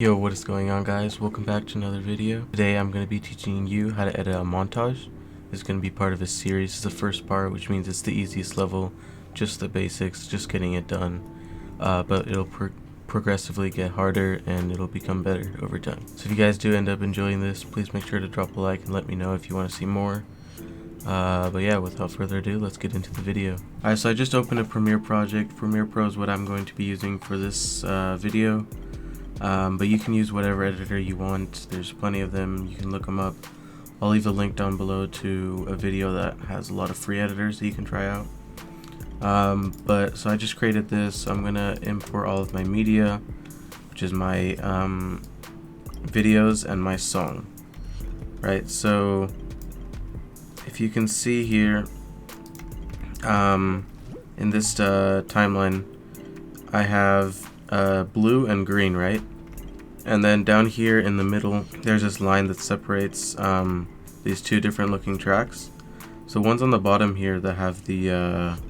Yo, what is going on, guys? Welcome back to another video. Today I'm going to be teaching you how to edit a montage. It's going to be part of a series. It's the first part, which means it's the easiest level, just the basics, just getting it done. But it'll progressively get harder and it'll become better over time. So if you guys do end up enjoying this, please make sure to drop a like and let me know if you want to see more. But yeah, without further ado, let's get into the video. Alright, so I just opened a Premiere project. Premiere Pro is what I'm going to be using for this video. But you can use whatever editor you want. There's plenty of them. You can look them up. I'll leave a link down below to a video that has a lot of free editors that you can try out. So I just created this. I'm gonna import all of my media, which is my videos and my song. Right, so if you can see here in this timeline, I have blue and green, right? And then down here in the middle, there's this line that separates these two different looking tracks. So one's on the bottom here that have the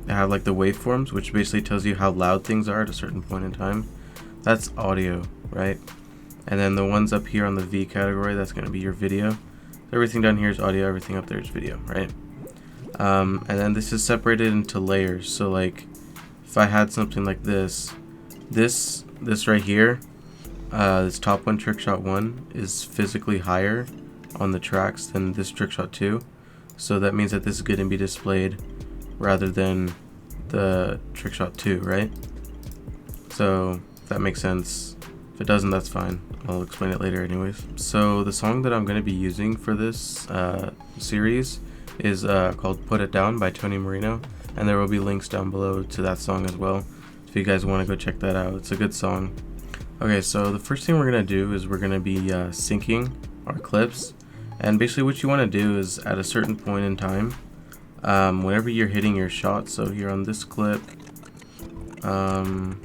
like the waveforms, which basically tells you how loud things are at a certain point in time. That's audio, right? And then the ones up here on the V category, that's going to be your video. Everything down here is audio, everything up there is video, right? And then this is separated into layers. So like if I had something like this right here, this top one, trick shot 1, is physically higher on the tracks than this trick shot 2. So that means that this is going to be displayed rather than the trick shot 2, right? So if that makes sense. If it doesn't, that's fine. I'll explain it later anyways. So the song that I'm going to be using for this series is called Put It Down by Tonee Marino. And there will be links down below to that song as well, if you guys want to go check that out. It's a good song. Okay, so the first thing we're going to do is we're going to be syncing our clips. And basically what you want to do is at a certain point in time, whenever you're hitting your shot, so here on this clip, and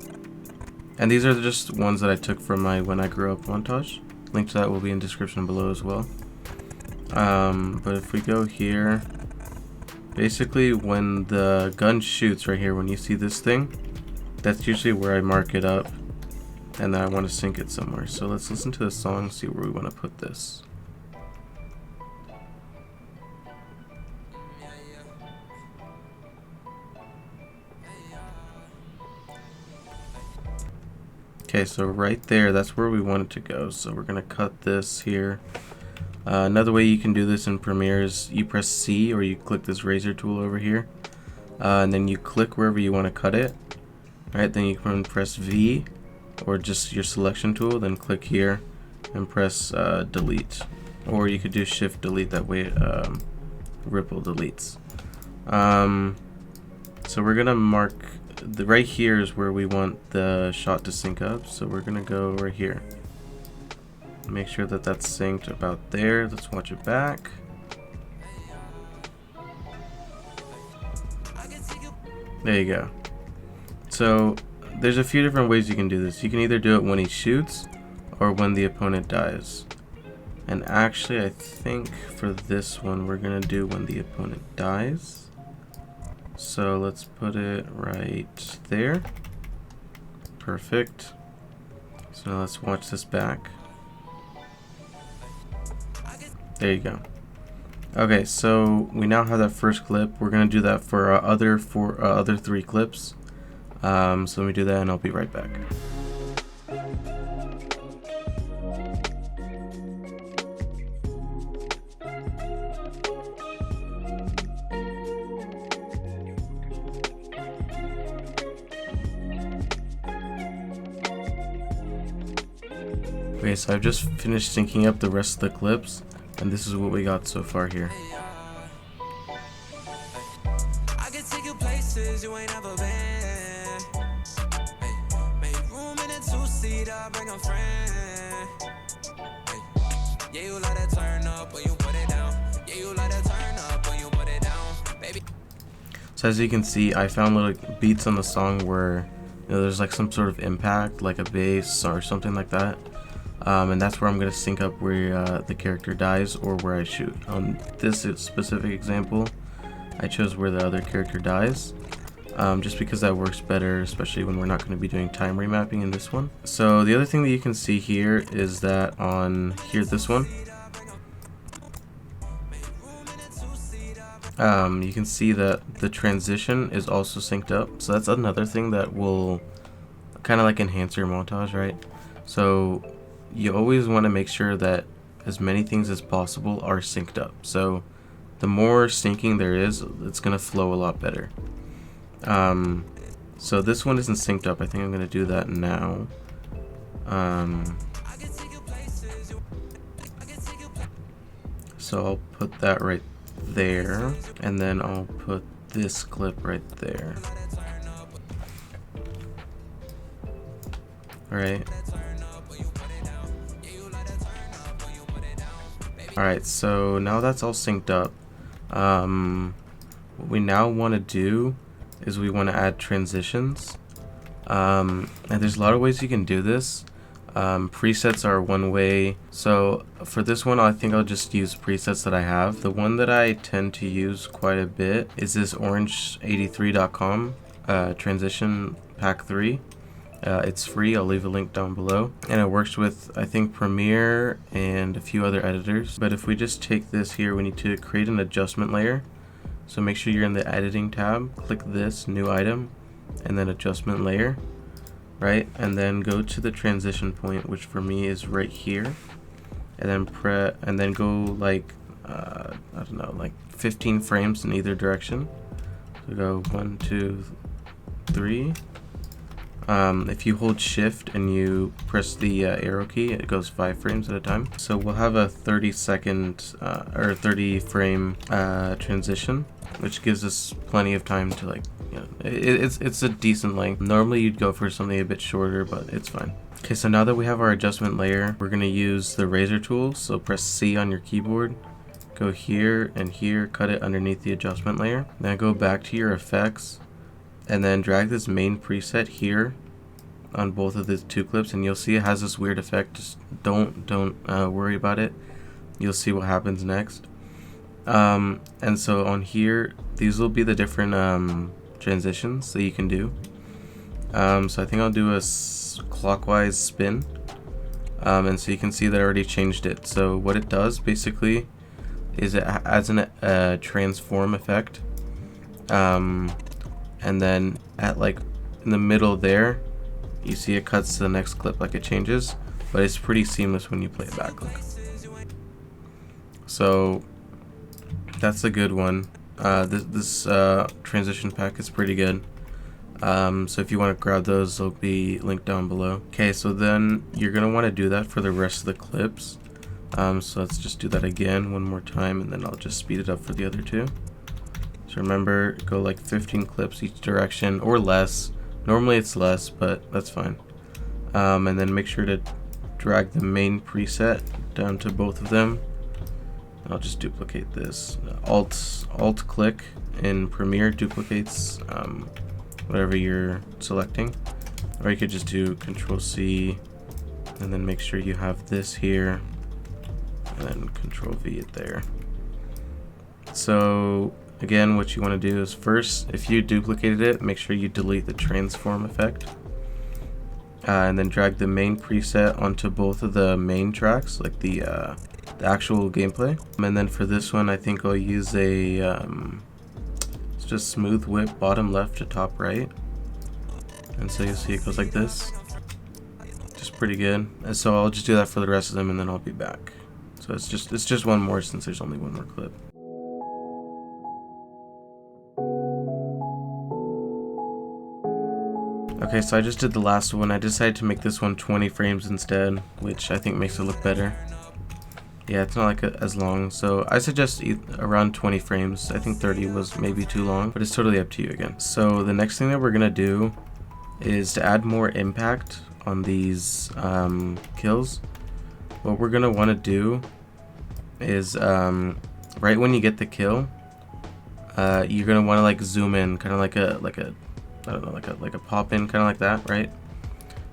these are just ones that I took from my When I Grew Up montage. Link to that will be in the description below as well. But if we go here, basically when the gun shoots right here, when you see this thing, that's usually where I mark it up, and then I want to sync it somewhere. So let's listen to the song, see where we want to put this. Okay, so right there, that's where we want it to go. So we're going to cut this here. Another way you can do this in Premiere is you press C, or you click this razor tool over here, and then you click wherever you want to cut it. Alright, then you can press V, or just your selection tool, then click here and press delete. Or you could do shift delete, that way it ripple deletes. So we're going to mark right here is where we want the shot to sync up, so we're gonna go right here. Make sure that that's synced about there. Let's watch it back. There you go. So there's a few different ways you can do this. You can either do it when he shoots or when the opponent dies. And actually I think for this one we're gonna do when the opponent dies. So let's put it right there. Perfect. So now let's watch this back. There you go. Okay, so we now have that first clip. We're gonna do that for our other 3 clips. So let me do that and I'll be right back. Okay, so I've just finished syncing up the rest of the clips, and this is what we got so far here. I can take you places you ain't never been. Make room in a 2-seater, bring a friend. Yeah, you let it turn up when you put it down. Yeah, you let it turn up when you put it down, baby. So as you can see, I found little beats on the song where, you know, there's like some sort of impact, like a bass or something like that. And that's where I'm going to sync up where the character dies or where I shoot. On this specific example, I chose where the other character dies. just because that works better, especially when we're not going to be doing time remapping in this one. So the other thing that you can see here is that on here, this one, you can see that the transition is also synced up. So that's another thing that will kind of like enhance your montage, right? So you always want to make sure that as many things as possible are synced up. So the more syncing there is, it's going to flow a lot better. So this one isn't synced up. I think I'm going to do that now. So I'll put that right there, and then I'll put this clip right there. Alright. Alright, so now that's all synced up. What we now want to do is we want to add transitions. And there's a lot of ways you can do this. Presets are one way. So for this one, I think I'll just use presets that I have. The one that I tend to use quite a bit is this orange83.com transition pack 3. It's free. I'll leave a link down below. And it works with, I think, Premiere and a few other editors. But if we just take this here, we need to create an adjustment layer. So make sure you're in the editing tab, click this new item, and then adjustment layer, right? And then go to the transition point, which for me is right here, and then go like I don't know, like 15 frames in either direction. So go 1, 2, 3. If you hold shift and you press the arrow key, it goes 5 frames at a time. So we'll have a 30-second or 30 frame transition, which gives us plenty of time to, like, you know, it's a decent length. Normally you'd go for something a bit shorter, but it's fine. Okay, so now that we have our adjustment layer, we're gonna use the razor tool. So press C on your keyboard, go here and here, cut it underneath the adjustment layer. Then go back to your effects, and then drag this main preset here on both of the two clips, and you'll see it has this weird effect. Just don't worry about it. You'll see what happens next. And so on here, these will be the different transitions that you can do. So I think I'll do a clockwise spin, and so you can see that I already changed it. So what it does basically is it adds a transform effect. And then at like in the middle there, you see it cuts to the next clip, like it changes, but it's pretty seamless when you play it back. Look. So that's a good one. This transition pack is pretty good. So if you want to grab those, they'll be linked down below. Okay, so then you're gonna want to do that for the rest of the clips. So let's just do that again one more time, and then I'll just speed it up for the other two. So remember, go like 15 clips each direction, or less. Normally it's less, but that's fine. And then make sure to drag the main preset down to both of them. I'll just duplicate this. Alt click in Premiere duplicates whatever you're selecting. Or you could just do Control C, and then make sure you have this here, and then Control V it there. So again, what you want to do is first, if you duplicated it, make sure you delete the transform effect, and then drag the main preset onto both of the main tracks, like the actual gameplay. And then for this one, I think I'll use a it's just smooth whip bottom left to top right, and so you'll see it goes like this, just pretty good. And so I'll just do that for the rest of them, and then I'll be back. So it's just one more, since there's only one more clip. Okay, so I just did the last one. I decided to make this one 20 frames instead, which I think makes it look better. Yeah, it's not like as long, so I suggest around 20 frames. I think 30 was maybe too long, but it's totally up to you again. So the next thing that we're gonna do is to add more impact on these kills. What we're gonna want to do is right when you get the kill, you're gonna want to like zoom in, kind of like a I don't know, like a pop in, kind of like that, right?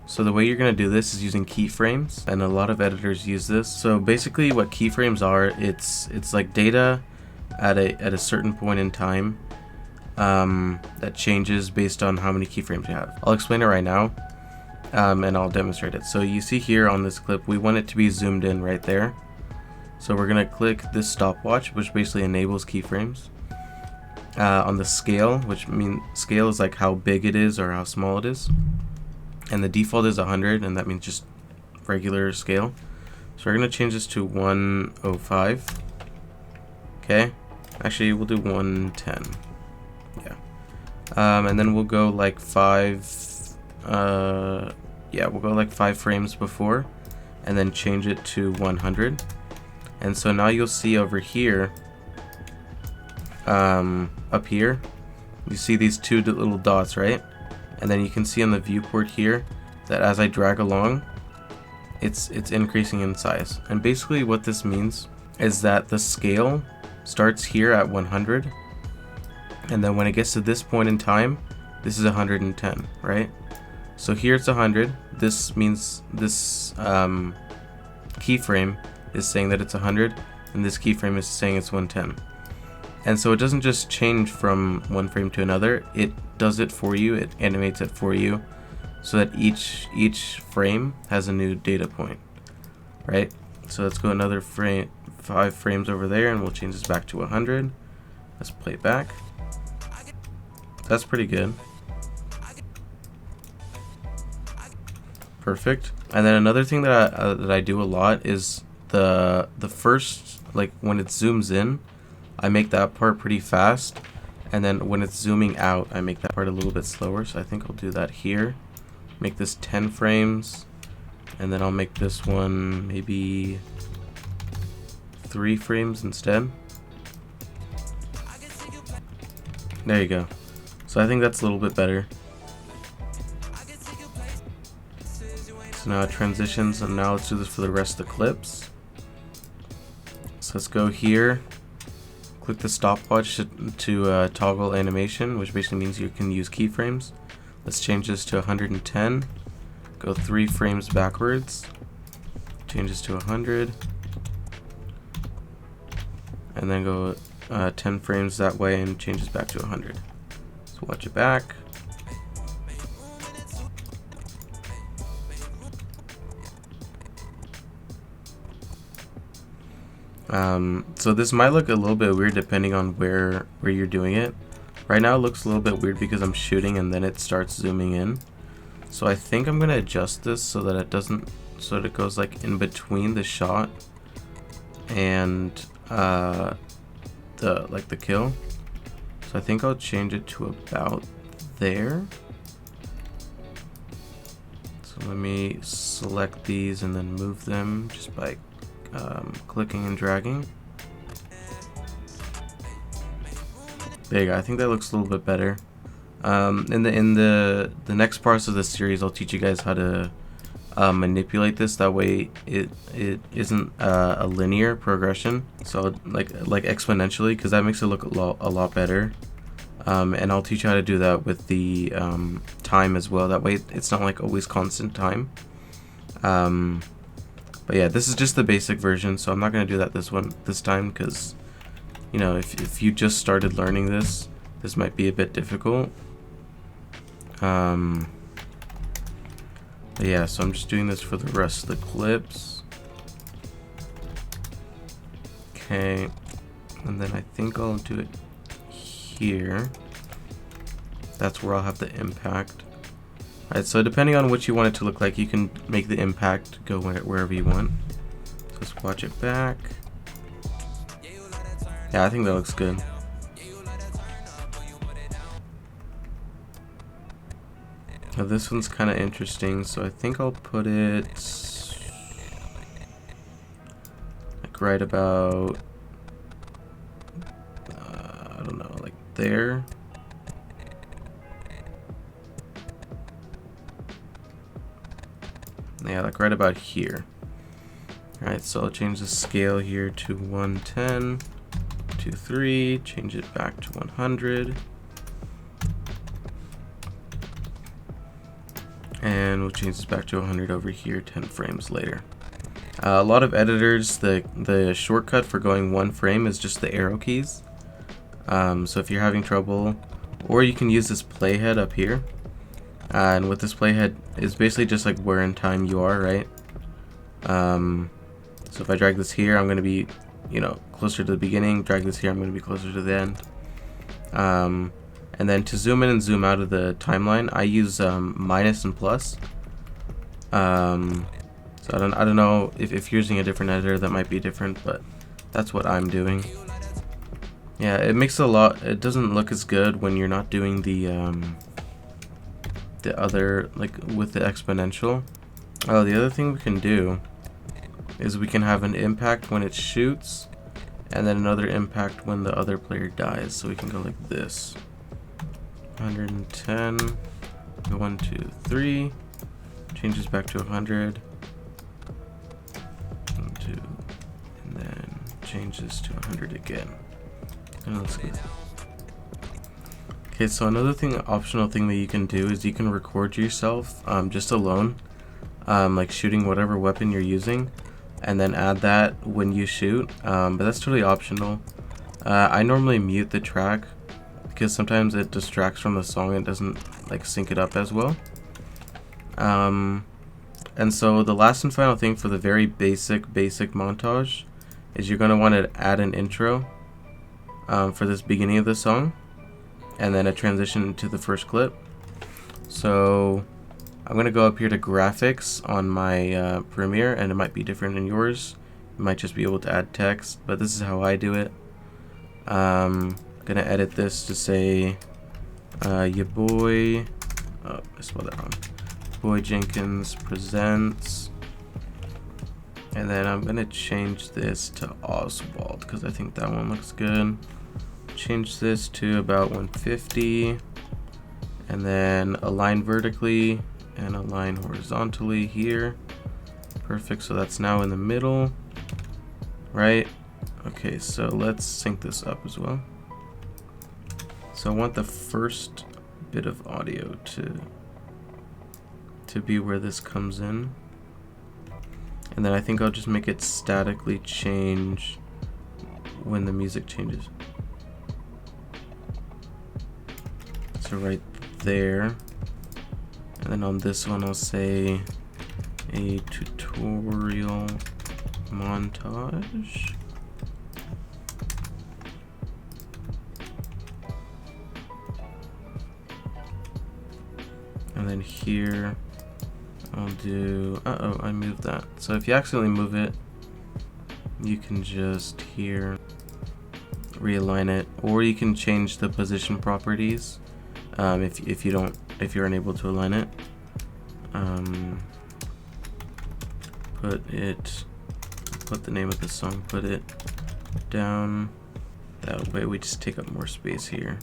So the way you're gonna do this is using keyframes, and a lot of editors use this. So basically, what keyframes are, it's like data at a certain point in time, that changes based on how many keyframes you have. I'll explain it right now, and I'll demonstrate it. So you see here on this clip, we want it to be zoomed in right there. So we're gonna click this stopwatch, which basically enables keyframes. On the scale, which means scale is like how big it is or how small it is. And the default is 100, and that means just regular scale. So we're gonna change this to 105. Okay, actually we'll do 110. Yeah, and then we'll go like 5. Yeah, we'll go like 5 frames before, and then change it to 100. And so now you'll see over here, up here, you see these 2 little dots, right? And then you can see on the viewport here that as I drag along, it's increasing in size. And basically what this means is that the scale starts here at 100, and then when it gets to this point in time, this is 110, right? So here it's 100. This means this keyframe is saying that it's 100, and this keyframe is saying it's 110. And so it doesn't just change from one frame to another, it does it for you, it animates it for you, so that each frame has a new data point, right? So let's go another 5 frames over there, and we'll change this back to 100. Let's play it back. That's pretty good. Perfect. And then another thing that I do a lot is the first, like when it zooms in, I make that part pretty fast, and then when it's zooming out, I make that part a little bit slower. So I think I'll do that here. Make this 10 frames, and then I'll make this one maybe 3 frames instead. There you go. So I think that's a little bit better. So now it transitions, and now let's do this for the rest of the clips. So let's go here. Click the stopwatch to toggle animation, which basically means you can use keyframes. Let's change this to 110. Go 3 frames backwards. Change this to 100. And then go 10 frames that way and change this back to 100. So watch it back. So this might look a little bit weird depending on where you're doing it. Right now it looks a little bit weird because I'm shooting and then it starts zooming in. So I think I'm gonna adjust this so that it doesn't, so that it goes like in between the shot and the kill. So I think I'll change it to about there. So let me select these and then move them just by clicking and dragging. There you go. I think that looks a little bit better. In the next parts of this series, I'll teach you guys how to manipulate this. That way, it isn't a linear progression. So like exponentially, because that makes it look a lot better. And I'll teach you how to do that with the time as well. That way, it's not like always constant time. But yeah, this is just the basic version, so I'm not gonna do that this time because, you know, if you just started learning this might be a bit difficult. But yeah, so I'm just doing this for the rest of the clips. Okay, and then I think I'll do it here. That's where I'll have the impact. Alright, so depending on what you want it to look like, you can make the impact go wherever you want. So let's watch it back. Yeah, I think that looks good. Now this one's kind of interesting, so I think I'll put it like right about, I don't know, like there. Yeah, like right about here. Alright, so I'll change the scale here to 110, 3, change it back to 100. And we'll change this back to 100 over here 10 frames later. A lot of editors, the shortcut for going 1 frame is just the arrow keys. So if you're having trouble, Or you can use this playhead up here. And with this playhead, it's basically just like where in time you are, right? So if I drag this here, I'm going to be, you know, closer to the beginning. Drag this here, I'm going to be closer to the end. And then to zoom in and zoom out of the timeline, I use minus and plus. So I don't know if you're using a different editor, that might be different, but that's what I'm doing. Yeah, it makes a lot. It doesn't look as good when you're not doing the other, like with the exponential. Oh, the other thing we can do is we can have an impact when it shoots, and then another impact when the other player dies. So we can go like this. 110, 1, 2, 3, changes back to 100, 1, 2, and then changes to 100 again. And that's good. Okay, so another thing, optional thing that you can do is you can record yourself just alone, like shooting whatever weapon you're using, and then add that when you shoot, but that's totally optional. I normally mute the track because sometimes it distracts from the song and doesn't like sync it up as well. And so the last and final thing for the very basic montage is you're going to want to add an intro for this beginning of the song, and then a transition to the first clip. So I'm going to go up here to graphics on my Premiere, and it might be different in yours. You might just be able to add text, but this is how I do it. Gonna edit this to say Yaboi, oh, I spelled that wrong. Yaboi Jenkins presents, and then I'm gonna change this to Oswald because I think that one looks good. Change this to about 150, and then align vertically and align horizontally here. Perfect, so that's now in the middle, right? Okay, so let's sync this up as well. So I want the first bit of audio to be where this comes in. And then I think I'll just make it statically change when the music changes. So right there. And then on this one I'll say a tutorial montage. And then here I'll do, I moved that. So if you accidentally move it, you can just here realign it, or you can change the position properties if you're unable to align it. Put the name of the song, put it down. That way we just take up more space here.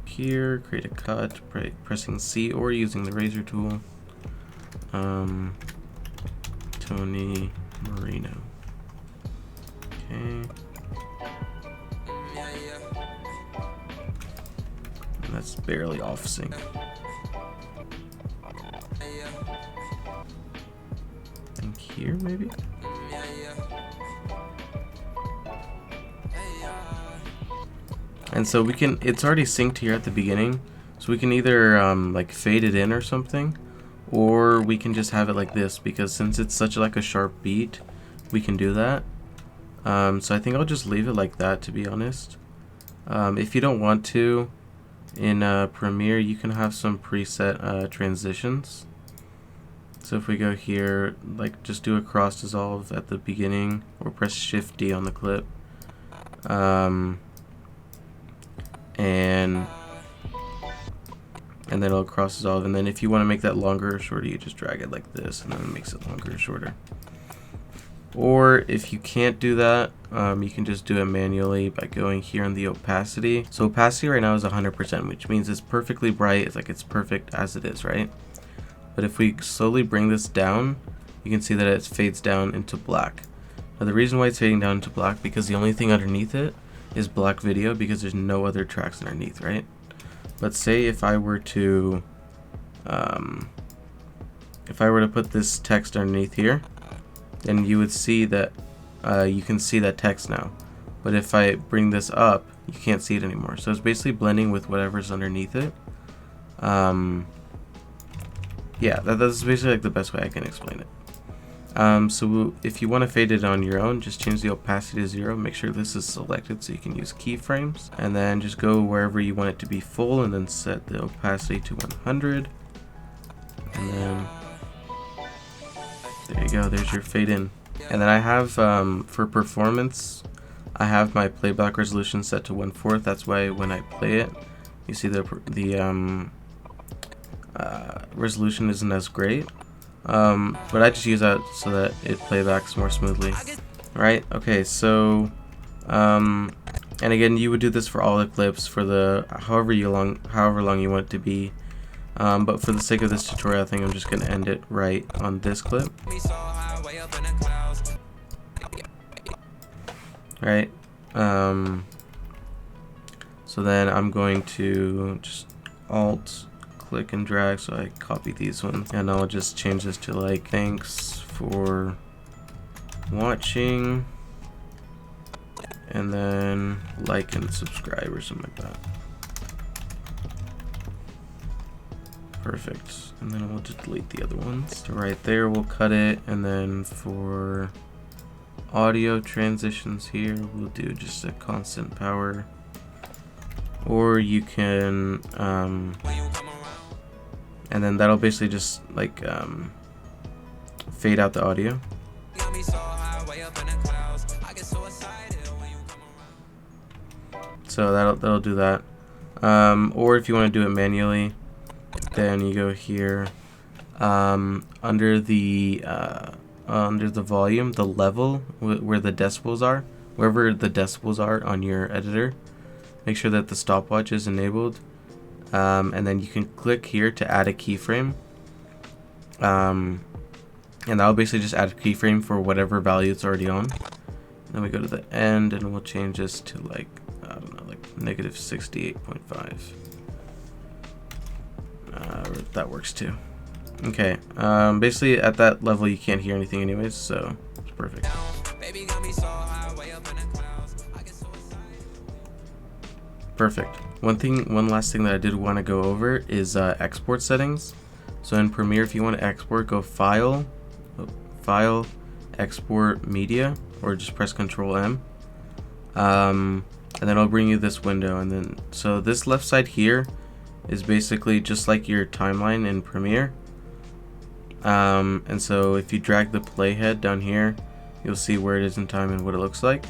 Here, create a cut, pressing C or using the razor tool. Tonee Marino. Okay. And that's barely off sync. I think here maybe? And so we can, it's already synced here at the beginning, so we can either like fade it in or something, or we can just have it like this, because since it's such like a sharp beat, we can do that. So I think I'll just leave it like that, to be honest. If you don't want to, in Premiere you can have some preset transitions. So if we go here, like just do a cross dissolve at the beginning, or press Shift D on the clip. And then it'll cross dissolve, and then if you want to make that longer or shorter, you just drag it like this, and then it makes it longer or shorter. Or if you can't do that, you can just do it manually by going here on the opacity. So opacity right now is 100%, which means it's perfectly bright. It's like it's perfect as it is, right? But if we slowly bring this down, you can see that it fades down into black. Now the reason why it's fading down into black, because the only thing underneath it is black video, because there's no other tracks underneath, right? But say if I were to put this text underneath here, then you would see that you can see that text now. But if I bring this up, you can't see it anymore. So it's basically blending with whatever's underneath it. Yeah, that's basically like the best way I can explain it. So if you want to fade it on your own, just change the opacity to 0. Make sure this is selected so you can use keyframes. And then just go wherever you want it to be full and then set the opacity to 100. And then there you go, there's your fade in. And then I have, for performance, I have my playback resolution set to 1/4. That's why when I play it, you see the resolution isn't as great. But I just use that so that it playbacks more smoothly. Right? Okay, so and again, you would do this for all the clips for the however long you want it to be. But for the sake of this tutorial, I think I'm just gonna end it right on this clip. Right? So then I'm going to just Alt click and drag, so I copy these ones, and I'll just change this to like, thanks for watching, and then like and subscribe or something like that. Perfect. And then we'll just delete the other ones. So right there we'll cut it, and then for audio transitions here we'll do just a constant power, or you can and then that'll basically just like fade out the audio. So that'll do that. Or if you want to do it manually, then you go here under the volume, the level where the decibels are, wherever the decibels are on your editor, make sure that the stopwatch is enabled. And then you can click here to add a keyframe, and that'll basically just add a keyframe for whatever value it's already on. Then we go to the end and we'll change this to like, I don't know, like -68.5. That works too. Okay, basically at that level you can't hear anything anyways, so it's perfect. Perfect. One last thing that I did want to go over is export settings. So in Premiere, if you want to export, go File, Export Media, or just press Ctrl M. And then it'll bring you this window. And then, so this left side here is basically just like your timeline in Premiere. And so if you drag the playhead down here, you'll see where it is in time and what it looks like.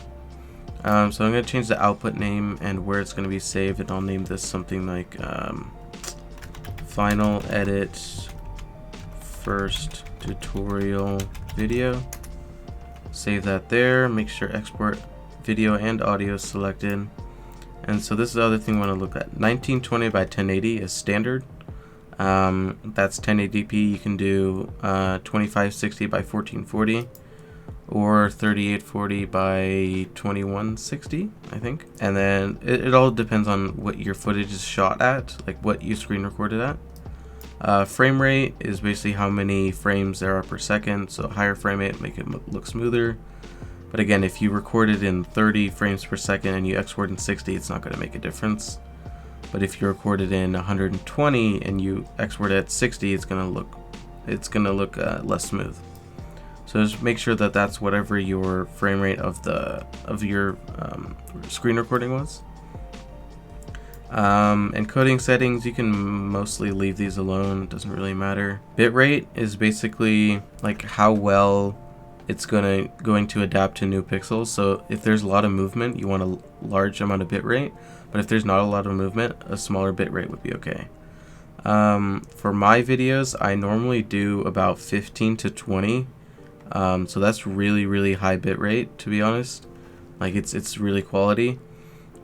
So I'm going to change the output name and where it's going to be saved, and I'll name this something like Final Edit First Tutorial Video. Save that there, make sure export video and audio is selected. And so this is the other thing I want to look at. 1920 by 1080 is standard. That's 1080p. You can do 2560 by 1440. Or 3840 by 2160, I think. And then it all depends on what your footage is shot at, like what you screen recorded at. Frame rate is basically how many frames there are per second, so higher frame rate make it look smoother. But again, if you record it in 30 frames per second and you export in 60, it's not going to make a difference. But if you record it in 120 and you export it at 60, it's going to look less smooth. So just make sure that that's whatever your frame rate of your screen recording was. Encoding settings, you can mostly leave these alone, it doesn't really matter. Bitrate is basically like how well it's going to adapt to new pixels. So if there's a lot of movement, you want a large amount of bitrate, but if there's not a lot of movement, a smaller bitrate would be okay. For my videos, I normally do about 15 to 20. So that's really high bit rate, to be honest. Like it's really quality.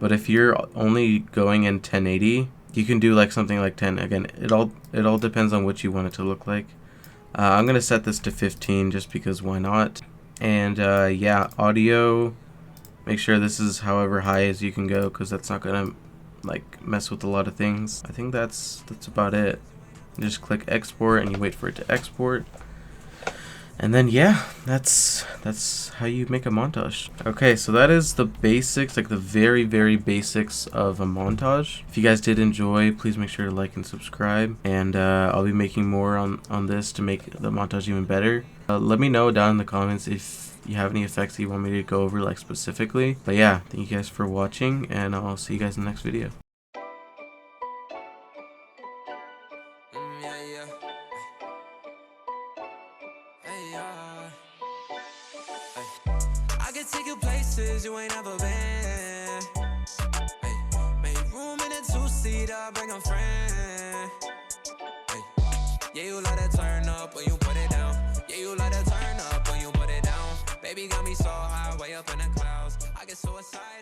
But if you're only going in 1080, you can do like something like 10. Again, it all depends on what you want it to look like. I'm gonna set this to 15 just because why not? And yeah, audio, make sure this is however high as you can go, because that's not gonna like mess with a lot of things. I think that's about it. You just click export and you wait for it to export. And then yeah, that's how you make a montage. Okay, so that is the basics, like the very basics of a montage. If you guys did enjoy, please make sure to like and subscribe, and I'll be making more on this to make the montage even better. Let me know down in the comments if you have any effects that you want me to go over, like specifically. But yeah, thank you guys for watching, and I'll see you guys in the next video. I can take you places you ain't never been. Ay, make room in a two-seat, I'll bring a friend. Ay, yeah, you let it turn up when you put it down. Yeah, you let it turn up when you put it down. Baby got me so high, way up in the clouds. I get suicidal.